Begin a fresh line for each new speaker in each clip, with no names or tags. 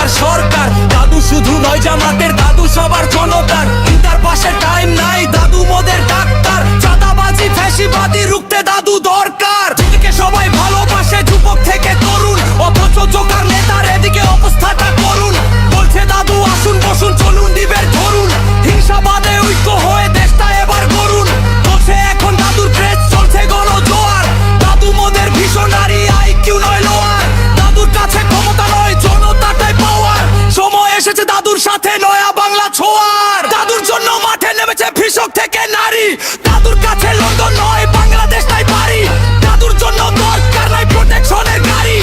সবার সরকার। দাদু শুধু নয় জামাতের, দাদু সবার জনতার। তার পাশে টাইম নাই, দাদু মোদের ডাক্তার। চাঁদাবাজি ফ্যাসিবাদী রুখতে দাদু দরকার। দিকে সবাই ভালোবাসে যুবক থেকে তরুণ, অথচ জোকার নেতার এদিকে অবস্থাটা করুন। বলছে দাদু আসুন বসুন চলুন দিবের ধরুন, হিংসাবাদে ঐক্য হয়ে দেশটা এবার গড়ুন। বলছে এখন দাদুর ক্রেজ চলছে গণজোয়ার। দাদু মোদের ভীষণারি, আইকিউ নয় লোয়ার। দাদুর কাছে ক্ষমতা নয় জনতাটাই পাওয়ার। সময় এসেছে দাদুর সাথে নয়া বাংলা ছোঁয়ার। দাদুর জন্য মাঠে নেমেছে কৃষক থেকে নারী। দাদুর কাছে লন্ডন নয় বাংলাদেশটাই বাড়ি। দাদুর জন্য দরকার নাই প্রোটেকশনের গাড়ি।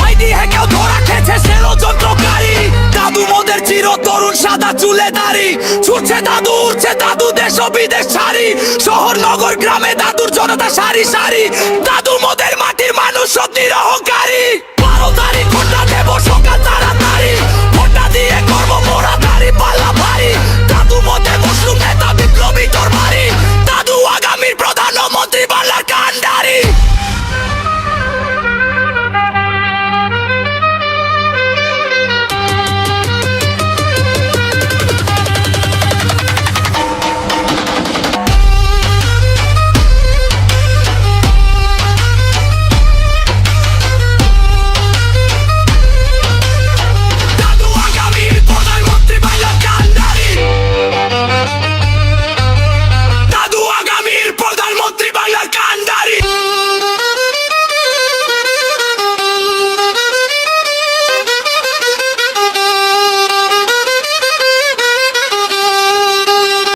আইডি হ্যাকেও ধরা খেয়েছে সেলো যন্ত্রকারী। দাদু মোদের চির তরুণ সাদা চুলে দাড়ি। ছুটছে দাদু উঠছে দাদু দেশ ও বিদেশ ছাড়ি। শহর নগর গ্রামে দাদুর জনতা সারি সারি। দাদু মোদের মাটির মানুষ সত্যির অহংকারী।